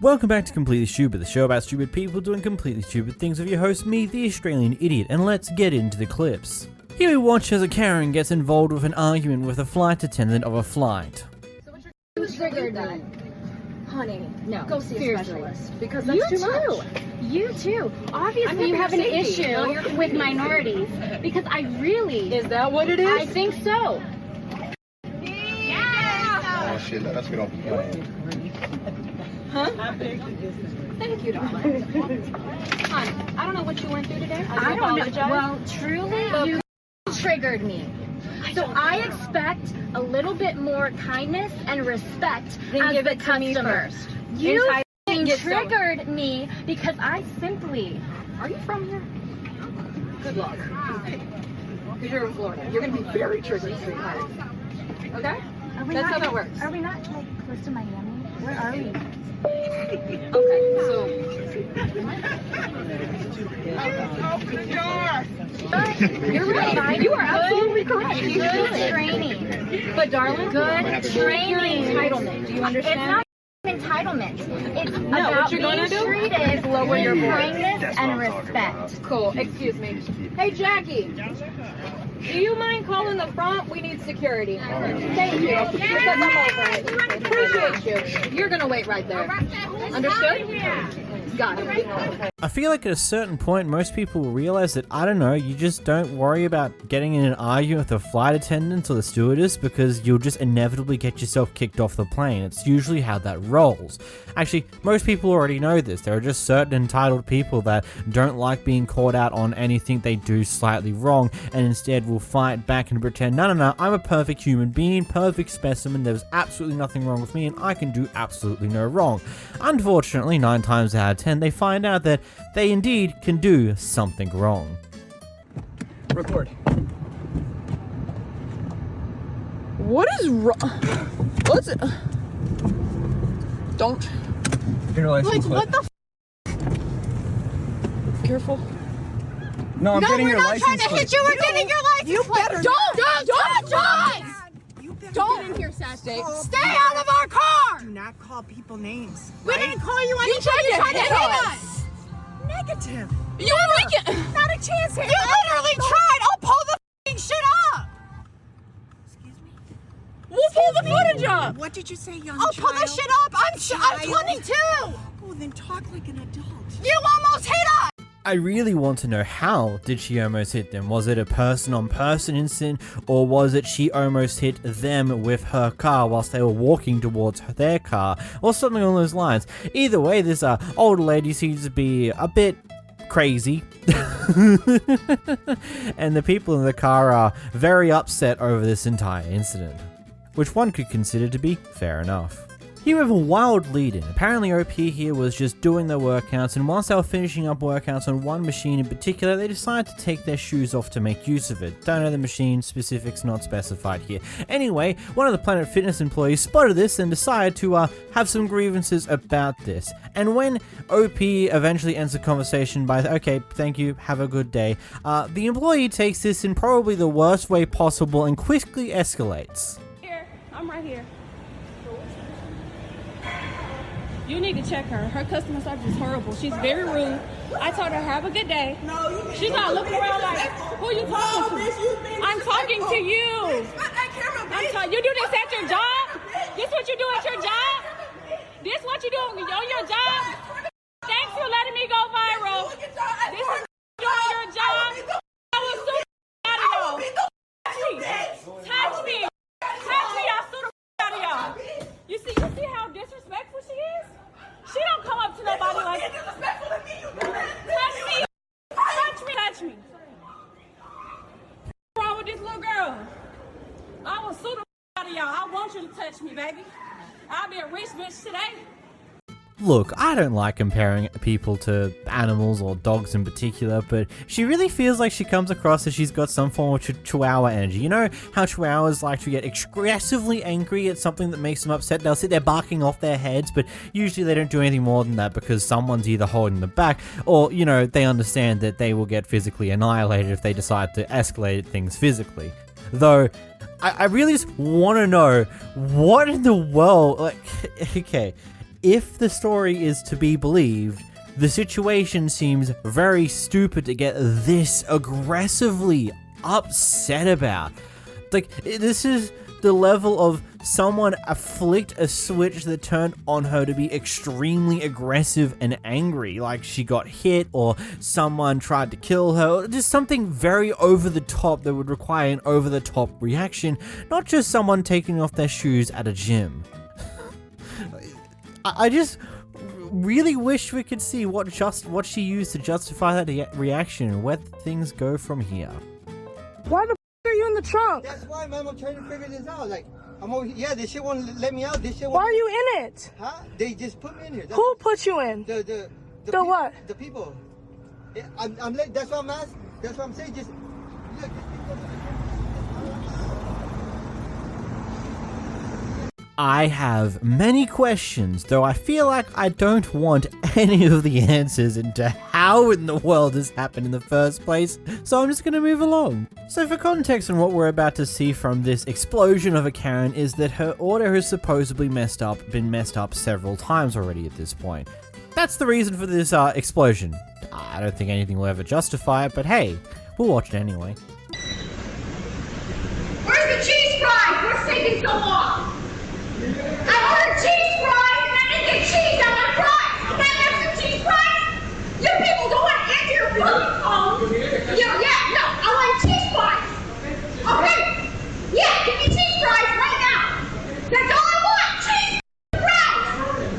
Welcome back to Completely Stupid, the show about stupid people doing completely stupid things with your host, me, the Australian idiot, and let's get into the clips. Here we watch as a Karen gets involved with an argument with a flight attendant of a flight. You triggered that. Honey, No, go see seriously. a specialist because that's too much. You too. Obviously, you have an issue with minorities because I really. Is that what it is? I think so. Oh shit, let us get off the plane. Huh? Thank you, darling. Hon, I don't know what you went through today. I don't know. apologize. Well, truly, you triggered me. So I expect a little bit more kindness and respect Then as give the it to me customer. first. You I f***ing get some. triggered me because I simply. Are you from here? Good luck. Because you're in Florida. You're going to be very triggered, sweetheart. Okay? That's how that works. Are we not like close to Miami? Where are we? Okay, so. You're right. You are absolutely correct. Good training. But darling, Good your training. entitlement. Do you understand? It's not entitlement. It's what about you're gonna being do? treated Lower your with voice. kindness and respect. Cool. Excuse me. Hey, Jackie. Do you mind calling the front? We need security. Thank you. Because I'm over it. Appreciate you. You're gonna wait right there. Understood? Got it. I feel like at a certain point, most people will realize that, I don't know, you just don't worry about getting in an argument with the flight attendant or the stewardess because you'll just inevitably get yourself kicked off the plane. It's usually how that rolls. Actually, most people already know this. There are just certain entitled people that don't like being called out on anything they do slightly wrong and instead will fight back and pretend, no, I'm a perfect human being, perfect specimen, there's absolutely nothing wrong with me and I can do absolutely no wrong. Unfortunately, 9 times out of 10, they find out that they indeed can do something wrong. Record. What is wrong? What's it? Don't. Your license plate. What the Careful. No, I'm getting your license plate. We're getting your license You better Don't in here, Sassy. Stay out of our car. do not call people names. We didn't call you anything. You tried to hit us. Negative. You were making. Not a chance here. You literally tried. I'll pull the f***ing shit up. Excuse me. We'll pull the footage up. What did you say, young I'll child? pull the shit up. I'm 22. Oh, then talk like an adult. You almost hit us. I really want to know, how did she almost hit them? Was it a person-on-person incident, or was it she almost hit them with her car whilst they were walking towards their car, or something along those lines? Either way, this older lady seems to be a bit crazy, and the people in the car are very upset over this entire incident, which one could consider to be fair enough. Here we have a wild lead-in. Apparently OP here was just doing their workouts, and whilst they were finishing up workouts on one machine in particular, they decided to take their shoes off to make use of it. Don't know the machine, specifics not specified here. Anyway, one of the Planet Fitness employees spotted this and decided to have some grievances about this. And when OP eventually ends the conversation by, okay, thank you, have a good day, the employee takes this in probably the worst way possible and quickly escalates. Here, I'm right here. You need to check her. Her customer service is horrible. She's very rude. I told her, have a good day. She's not looking around like, who you talking to? I'm talking to you. You do this at your job? This what you do at your job? This what you do on your job? Thanks for letting me go viral. This is what you do on your job? I will sue the out of y'all. Touch me. I'll sue the out of y'all. You see how disrespectful she is? She don't come up to nobody like that. Touch me. What's wrong with this little girl? I will sue the out of y'all. I want you to touch me, baby. I'll be a rich bitch today. Look, I don't like comparing people to animals or dogs in particular, but she really feels like she comes across as she's got some form of chihuahua energy. You know how chihuahuas like to get aggressively angry at something that makes them upset? They'll sit there barking off their heads, but usually they don't do anything more than that because someone's either holding them back or, you know, they understand that they will get physically annihilated if they decide to escalate things physically. Though, I really just want to know, what in the world, like, okay, if the story is to be believed, the situation seems very stupid to get this aggressively upset about. Like, this is the level of someone flicked a switch that turned on her to be extremely aggressive and angry, like she got hit or someone tried to kill her, or just something very over the top that would require an over the top reaction, not just someone taking off their shoes at a gym. I just really wish we could see what she used to justify that reaction and where things go from here. Why the f are you in the trunk? That's why, man, I'm trying to figure this out. Like, I'm over here. Yeah, this shit won't let me out. This shit won't. Why are you in it? Huh? They just put me in here. Who put you in? The what? The people. Yeah, I'm like, that's what I'm asking. That's what I'm saying. Just look. I have many questions, though I feel like I don't want any of the answers into how in the world this happened in the first place, so I'm just going to move along. So for context on what we're about to see from this explosion of a Karen is that her order has supposedly been messed up several times already at this point. That's the reason for this explosion. I don't think anything will ever justify it, but hey, we'll watch it anyway. Where's the cheese fries? What's taking so long? I ordered cheese fries and I didn't get cheese on my fries. Can I have some cheese fries? You people don't want to answer your fucking phone. Yeah, no, I want cheese fries. Okay? Yeah, give me cheese fries right now. That's all I want. Cheese fries.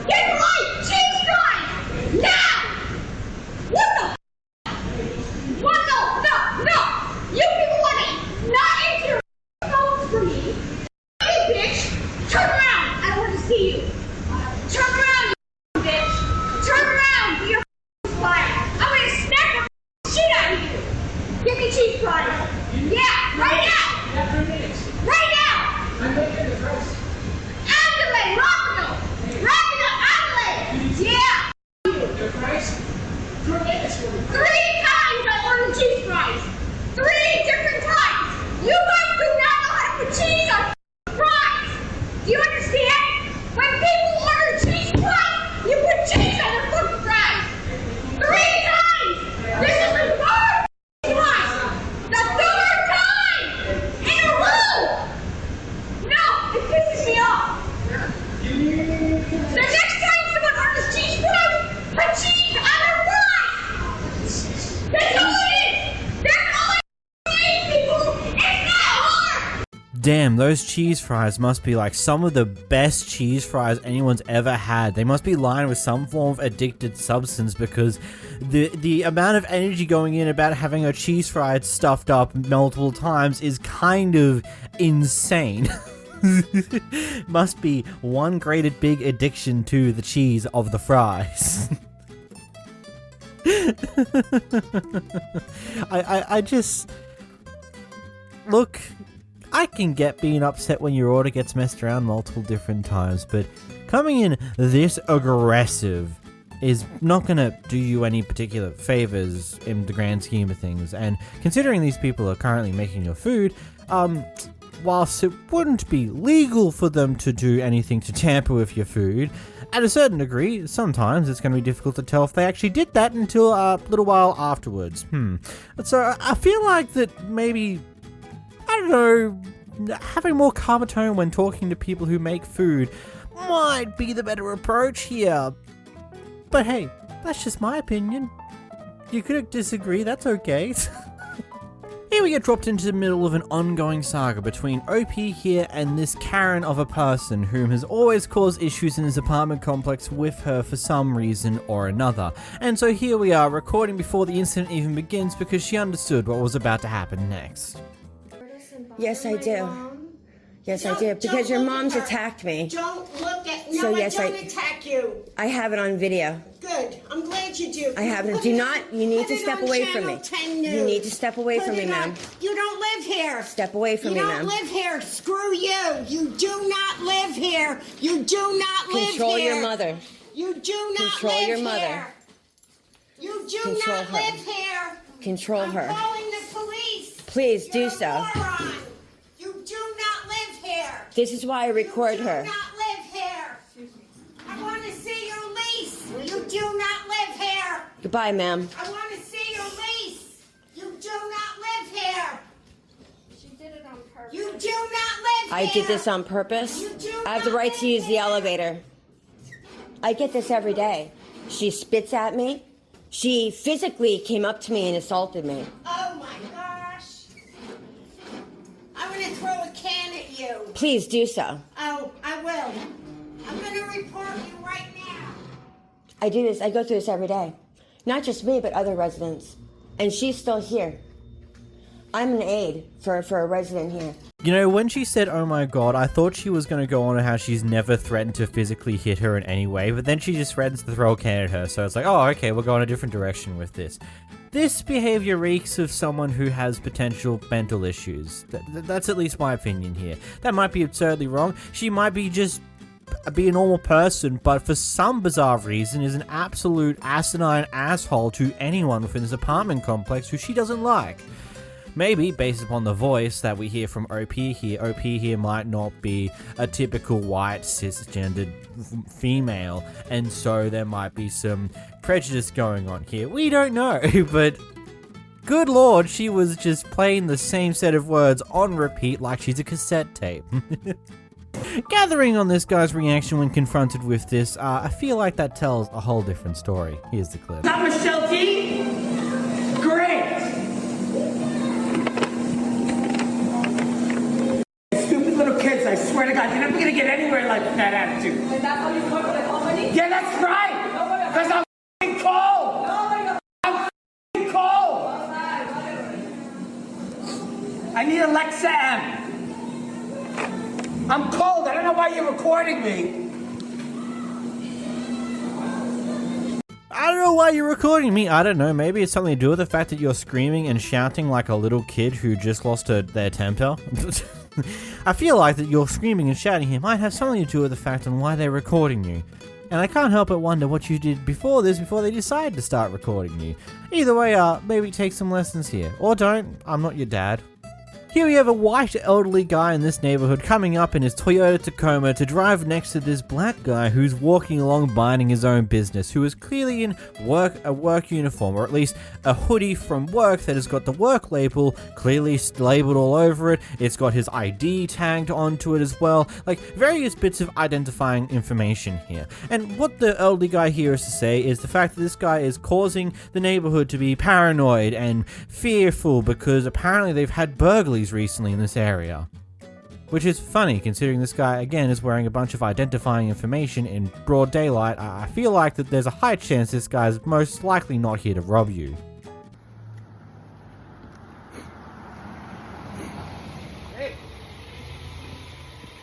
Get the light. Cheese fries. Now. What the What? No. You people want to not answer your phones for me. Hey, bitch. Turn around! I don't want to see you! Turn around, you bitch! Turn around! Be your fire! I'm gonna snap the shit out of you! Give me cheese fries! Yeah! Right now! Right now! Ambulance! Rapino! Ambulance! Yeah! 3 times I ordered cheese fries! 3 different times! You guys do not know how to put cheese on fries! Do you understand? When people order cheese fries, you put cheese on their fucking fries! 3 times! This is the 3rd time! The 3rd time! In a row! No, it pisses me off! The next time someone orders cheese fries, put cheese on their fries! That's all it is! That's all it is, people! It's not hard! Damn, those cheese fries must be like some of the best cheese fries anyone's ever had. They must be lined with some form of addicted substance because the amount of energy going in about having a cheese fry stuffed up multiple times is kind of insane. Must be one great big addiction to the cheese of the fries. I just... Look... I can get being upset when your order gets messed around multiple different times, but coming in this aggressive is not going to do you any particular favors in the grand scheme of things. And considering these people are currently making your food, whilst it wouldn't be legal for them to do anything to tamper with your food, at a certain degree, sometimes it's going to be difficult to tell if they actually did that until a little while afterwards. So I feel like that maybe... I don't know, having more calmer tone when talking to people who make food might be the better approach here. But hey, that's just my opinion. You could disagree, that's okay. Here we get dropped into the middle of an ongoing saga between OP here and this Karen of a person whom has always caused issues in his apartment complex with her for some reason or another. And so here we are recording before the incident even begins because she understood what was about to happen next. Yes, I do. Yes, I do. Because your mom's attacked me. Don't look at... No, So, yes, I don't attack you. I have it on video. Good. I'm glad you do. I have it. Put Do it not... on- You need put to it step on away from Channel me. 10 News. You need to step away Put from me, it ma'am. on- You don't live here. Step away from me, You ma'am. don't live here. Screw you. You do not live here. You do not live Control here. your mother. You do not Control live your mother. here. You do Control not her. live here. Control I'm her. calling the police. Please do You're a so. moron. You do not live here. This is why I record You her. do not live here. I want to see Goodbye, ma'am. I want to see your lease. You do not live here. She did it on purpose. You do not live I here. did this on purpose. You do I have the not right to live use the here. elevator. I get this every day. She spits at me. She physically came up to me and assaulted me. Oh my gosh. I'm going to throw a can at you. Please do so. Oh, I will. I'm going to report you right now. I do this. I go through this every day. Not just me, but other residents. And she's still here. I'm an aide for a resident here. You know, when she said, oh my god, I thought she was going to go on how she's never threatened to physically hit her in any way, but then she just threatens to throw a can at her, so it's like, oh, okay, we'll go in a different direction with this. This behavior reeks of someone who has potential mental issues. That's at least my opinion here. That might be absurdly wrong. She might be just be a normal person, but for some bizarre reason is an absolute asinine asshole to anyone within this apartment complex who she doesn't like. Maybe, based upon the voice that we hear from OP here might not be a typical white cisgendered female, and so there might be some prejudice going on here. We don't know, but good lord, she was just playing the same set of words on repeat like she's a cassette tape. Gathering on this guy's reaction when confronted with this, I feel like that tells a whole different story. Here's the clip. Not Michelle T? Great! Stupid little kids, I swear to God, you're never gonna get anywhere like that attitude. And that's how you come to the company? Yeah, that's right! Because I'm f***ing cold! I'm f***ing cold! I need Alexa M. I'm cold, I don't know why you're recording me. I don't know why you're recording me. I don't know. Maybe it's something to do with the fact that you're screaming and shouting like a little kid who just lost their temper. I feel like that you're screaming and shouting here might have something to do with the fact on why they're recording you. And I can't help but wonder what you did before this, before they decided to start recording you. Either way, maybe take some lessons here. Or don't. I'm not your dad. Here we have a white elderly guy in this neighborhood coming up in his Toyota Tacoma to drive next to this black guy who's walking along minding his own business, who is clearly in a work uniform, or at least a hoodie from work that has got the work label clearly labeled all over it. It's got his ID tagged onto it as well, like various bits of identifying information here. And what the elderly guy here is to say is the fact that this guy is causing the neighborhood to be paranoid and fearful because apparently they've had burglaries recently in this area. Which is funny considering this guy again is wearing a bunch of identifying information in broad daylight. I feel like that there's a high chance this guy's most likely not here to rob you.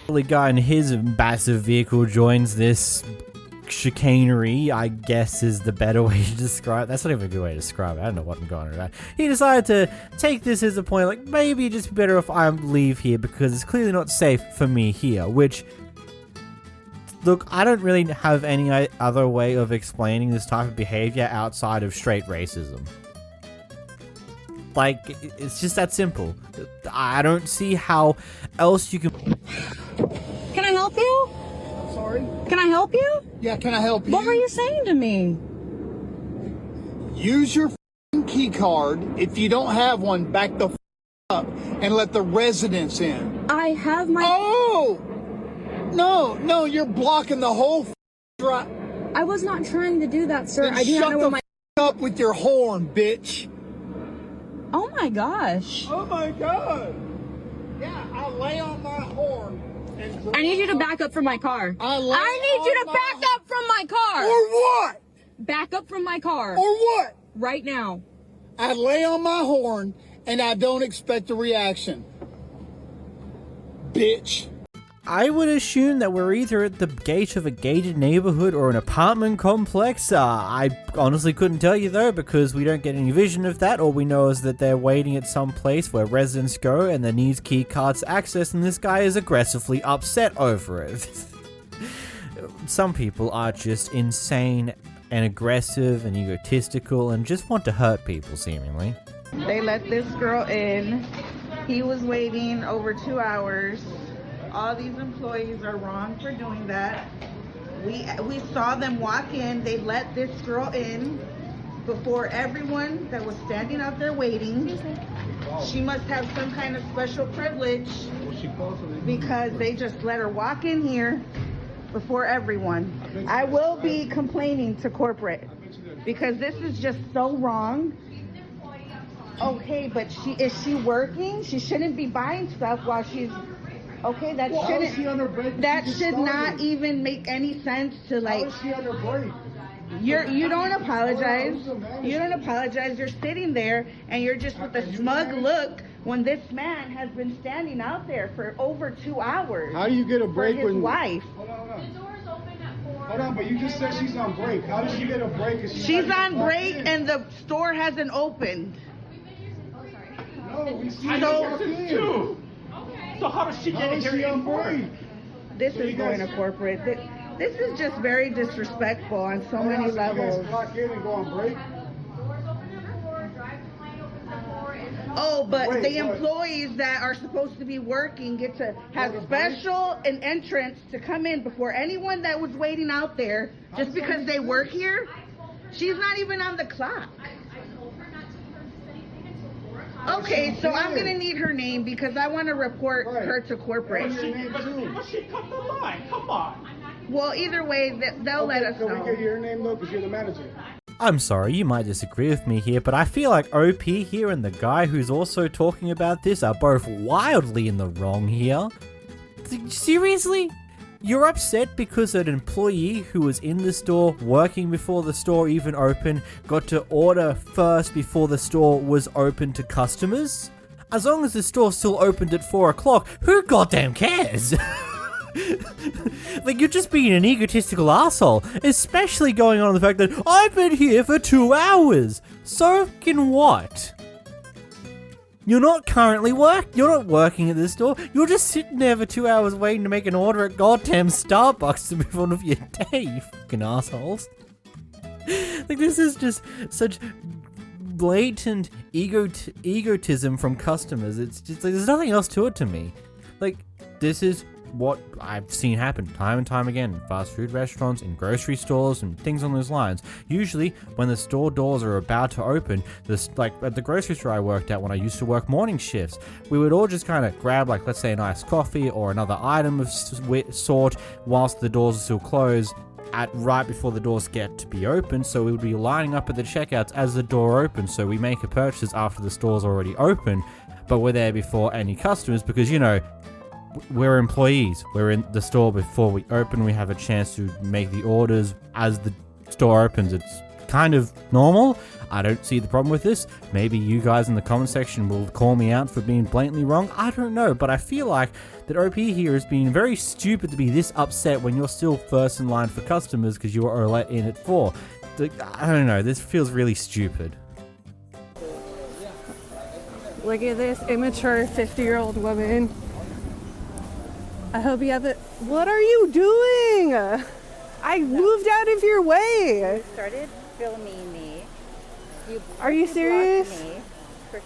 The guy in his massive vehicle joins this chicanery, I guess is the better way to describe it. That's not even a good way to describe it. I don't know what I'm going about. He decided to take this as a point, like, maybe it'd just be better if I leave here because it's clearly not safe for me here, which, look, I don't really have any other way of explaining this type of behavior outside of straight racism. Like, it's just that simple. I don't see how else you can... Can I help you? Sorry? Can I help you? Yeah, can I help you? What were you saying to me? Use your f***ing key card. If you don't have one, back the f*** up and let the residents in. I have my... Oh! No, you're blocking the whole drive. I was not trying to do that, sir. Then I do not know what my... up with your horn, bitch. Oh my gosh. Oh my God. Yeah, I lay on my horn. I need you to back up from my car. I need you to back up from my car. Or what? Back up from my car. Or what? Right now. I lay on my horn and I don't expect a reaction. Bitch. I would assume that we're either at the gate of a gated neighborhood or an apartment complex. I honestly couldn't tell you though, because we don't get any vision of that. All we know is that they're waiting at some place where residents go and there needs key cards access, and this guy is aggressively upset over it. Some people are just insane and aggressive and egotistical and just want to hurt people, seemingly. They let this girl in. He was waiting over 2 hours. All these employees are wrong for doing that. We saw them walk in. They let this girl in. before everyone that was standing out there waiting. She must have some kind of special privilege because they just let her walk in here before everyone. I will be complaining to corporate because this is just so wrong. Okay, but is she working? She shouldn't be buying stuff while she's okay. That should not even make any sense to like. How is she on her break? You don't apologize. You don't apologize. You're sitting there and you're just with a smug look when this man has been standing out there for over 2 hours. How do you get a break for his when wife? Hold on, but you just said she's on break. How does she get a break? She's on break and the store hasn't opened. No, we see I know this too. So how does she get in here on break? This is going to corporate. This is just very disrespectful on so many levels. You guys clock in and go on break? Oh, but the employees that are supposed to be working get to have special an entrance to come in before anyone that was waiting out there just because they work here. She's not even on the clock. Okay, so I'm gonna need her name because I want to report her to corporate. But she cut the line. Come on. Well, either way, they'll let us know. Can we get your name though, because you're the manager? I'm sorry, you might disagree with me here, but I feel like OP here and the guy who's also talking about this are both wildly in the wrong here. Seriously? You're upset because an employee who was in the store working before the store even opened got to order first before the store was open to customers? As long as the store still opened at 4 o'clock, who goddamn cares? Like, you're just being an egotistical asshole, especially going on the fact that I've been here for 2 hours. So can what? You're not currently you're not working at this store. You're just sitting there for 2 hours waiting to make an order at goddamn Starbucks to move on with your day, you fucking assholes. Like, this is just such blatant egotism from customers. It's just like, there's nothing else to it to me. Like, this is what I've seen happen time and time again in fast food restaurants, in grocery stores, and things on those lines. Usually, when the store doors are about to open, like at the grocery store I worked at when I used to work morning shifts, we would all just kind of grab, like, let's say, a nice coffee or another item of sort whilst the doors are still closed right before the doors get to be open. So we would be lining up at the checkouts as the door opens, so we make a purchase after the store's already open, but we're there before any customers because, you know, we're employees. We're in the store before we open. We have a chance to make the orders as the store opens. It's kind of normal. I don't see the problem with this. Maybe you guys in the comment section will call me out for being blatantly wrong. I don't know, but I feel like that OP here is being very stupid to be this upset when you're still first in line for customers because you were let in at 4. I don't know. This feels really stupid. Look at this immature 50-year-old woman. I hope you have it. What are you doing? I moved out of your way. You started filming me. Are you serious?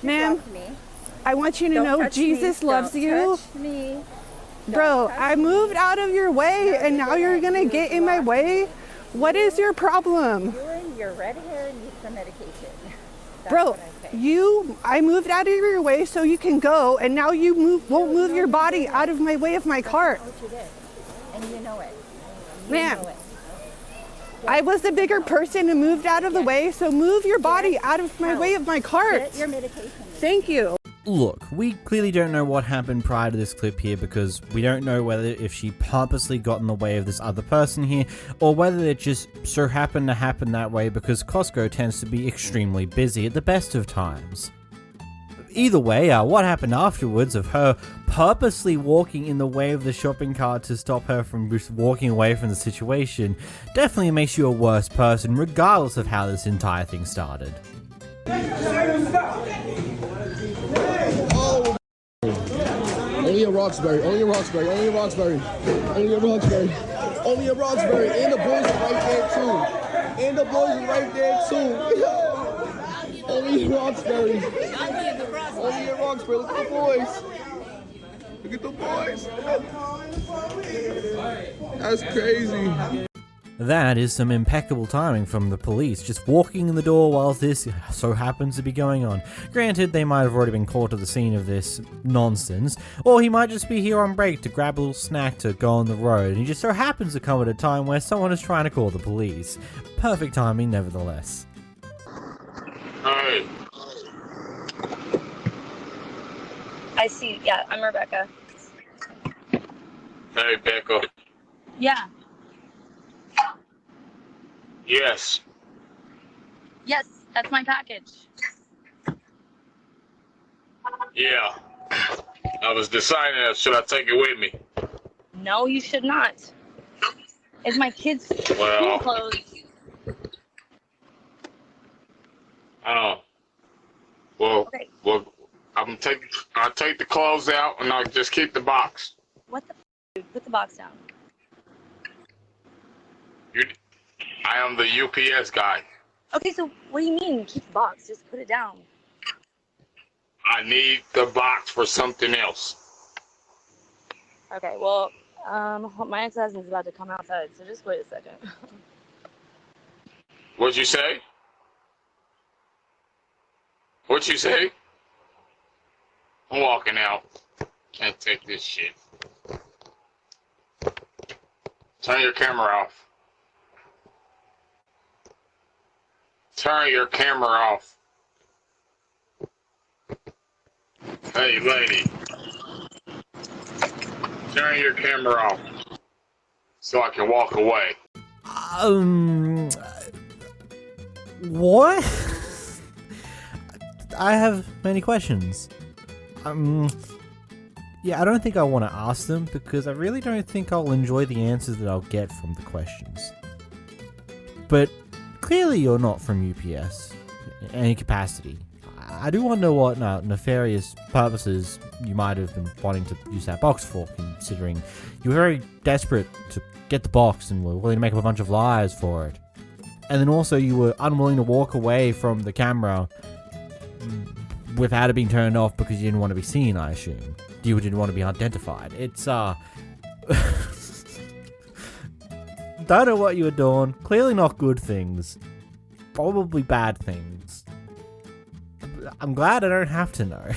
Ma'am, I want you to know Jesus loves you. Touch me. Bro, I moved out of your way and now you're going to get in my way? What is your problem? You and your red hair need some medication. Bro, I moved out of your way so you can go, and now you won't move your body out of my way of my cart. That's what you did. And you know it. Ma'am, I was the bigger person and moved out of the way, so move your body out of my way of my cart. Get your medication. Thank you. Look, we clearly don't know what happened prior to this clip here because we don't know whether if she purposely got in the way of this other person here or whether it just so happened to happen that way because Costco tends to be extremely busy at the best of times. Either way, what happened afterwards of her purposely walking in the way of the shopping cart to stop her from just walking away from the situation definitely makes you a worse person regardless of how this entire thing started. Only a Roxbury, only a Roxbury, only a Roxbury, only a Roxbury, only a Roxbury, and the boys are right there too. And the boys are right there too. Only a Roxbury. Only a Roxbury. Look at the boys. Look at the boys. That's crazy. That is some impeccable timing from the police, just walking in the door while this so happens to be going on. Granted, they might have already been called to the scene of this nonsense, or he might just be here on break to grab a little snack to go on the road, and he just so happens to come at a time where someone is trying to call the police. Perfect timing, nevertheless. Hey. I see. Yeah, I'm Rebecca. Hey, Becca. Yeah. Yes. Yes, that's my package. Yeah. I was deciding, should I take it with me? No, you should not. It's my kids' Well, school clothes. Okay. Well, I'll take the clothes out and I'll just keep the box. What the dude? Put the box down. I am the UPS guy. Okay, so what do you mean keep the box? Just put it down. I need the box for something else. Okay, well, my ex-husband's about to come outside, so just wait a second. What'd you say? What'd you say? I'm walking out. Can't take this shit. Turn your camera off. Turn your camera off. Hey, lady. Turn your camera off. So I can walk away. What? I have many questions. Yeah, I don't think I want to ask them because I really don't think I'll enjoy the answers that I'll get from the questions. But clearly you're not from UPS in any capacity. I do want to know what nefarious purposes you might have been wanting to use that box for, considering you were very desperate to get the box and were willing to make up a bunch of lies for it. And then also you were unwilling to walk away from the camera without it being turned off because you didn't want to be seen, I assume. You didn't want to be identified. It's, don't know what you were doing. Clearly not good things. Probably bad things. I'm glad I don't have to know.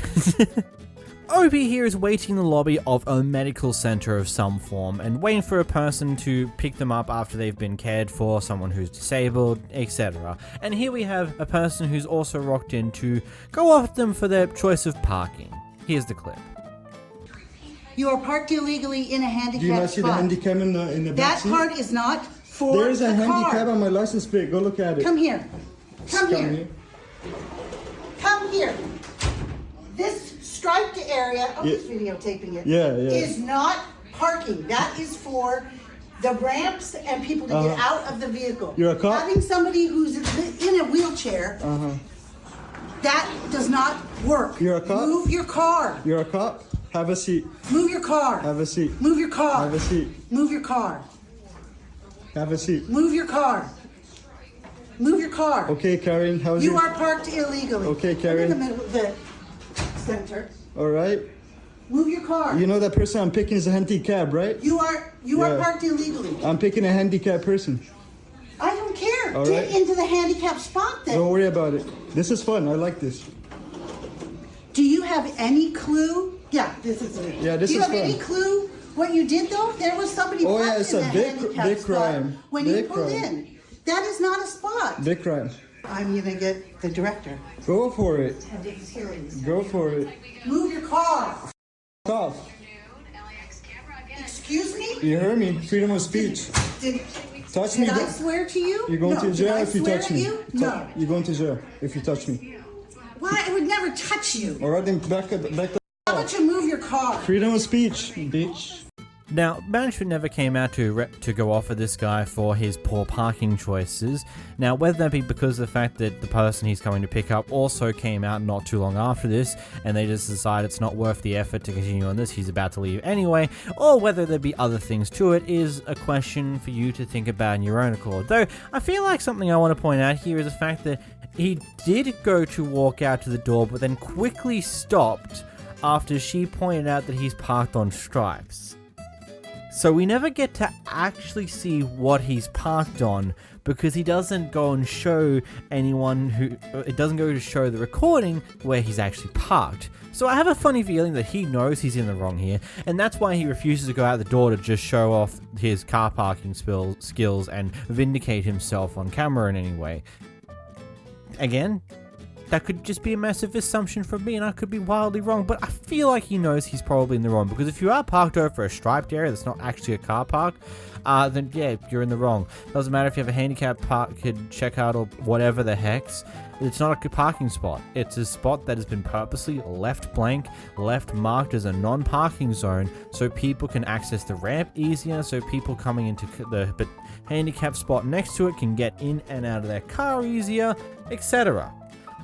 OP here is waiting in the lobby of a medical center of some form and waiting for a person to pick them up after they've been cared for, someone who's disabled, etc. And here we have a person who's also rocked in to go off them for their choice of parking. Here's the clip. You are parked illegally in a handicapped Do you not see the spot. handicap in the back That seat? part is not for There's a the handicap car. on my license plate. Go look at it. Come here. Come here. Come here. This striped area, I'm just videotaping it, is not parking. That is for the ramps and people to get out of the vehicle. You're a cop? Having somebody who's in a wheelchair, that does not work. You're a cop? Move your car. You're a cop? Have a seat. Move your car. Have a seat. Move your car. Have a seat. Move your car. Have a seat. Move your car. Move your car. Okay, Karen, how's You your... are parked illegally. Okay, I'm Karen. in the middle of the center. All right. Move your car. You know that person I'm picking is a handicap, right? You are parked illegally. I'm picking a handicapped person. I don't care. All Get right. into the handicap spot then. Don't worry about it. This is fun. I like this. Do you have any clue? Yeah, this is it. Yeah, this Do you is have any fun. clue what you did though? There was somebody Oh, parked yeah, it's in a that big handicap spot crime. when you Big pulled crime. in. That is not a spot. Big crime. I'm gonna get the director. Go for it. Go for it. Move your car. Off. Excuse me? You heard me. Freedom of speech. Touch me. Did I swear to you? You're going No. to Did jail I if you swear touch at me. you? No. You're going to jail if you touch me. Why? I would never touch you. All right, then back the How about you move your car? freedom of speech, bitch. Now, management never came out to go off of this guy for his poor parking choices. Now, whether that be because of the fact that the person he's coming to pick up also came out not too long after this, and they just decide it's not worth the effort to continue on this, he's about to leave anyway, or whether there be other things to it, is a question for you to think about in your own accord. Though, I feel like something I want to point out here is the fact that he did go to walk out to the door, but then quickly stopped after she pointed out that he's parked on stripes. So we never get to actually see what he's parked on because he doesn't go and show anyone it doesn't go to show the recording where he's actually parked. So I have a funny feeling that he knows he's in the wrong here, and that's why he refuses to go out the door to just show off his car parking skills and vindicate himself on camera in any way. Again, that could just be a massive assumption from me, and I could be wildly wrong, but I feel like he knows he's probably in the wrong, because if you are parked over a striped area that's not actually a car park, then yeah, you're in the wrong. Doesn't matter if you have a handicapped kid checkout or whatever the hex, it's not a parking spot. It's a spot that has been purposely left blank, left marked as a non-parking zone, so people can access the ramp easier, so people coming into the handicapped spot next to it can get in and out of their car easier, etc.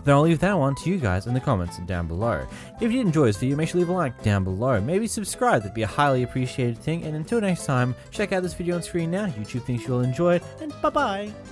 Then I'll leave that one to you guys in the comments down below. If you did enjoy this video, make sure to leave a like down below. Maybe subscribe, that'd be a highly appreciated thing. And until next time, check out this video on screen now. YouTube thinks you'll enjoy it, and bye bye!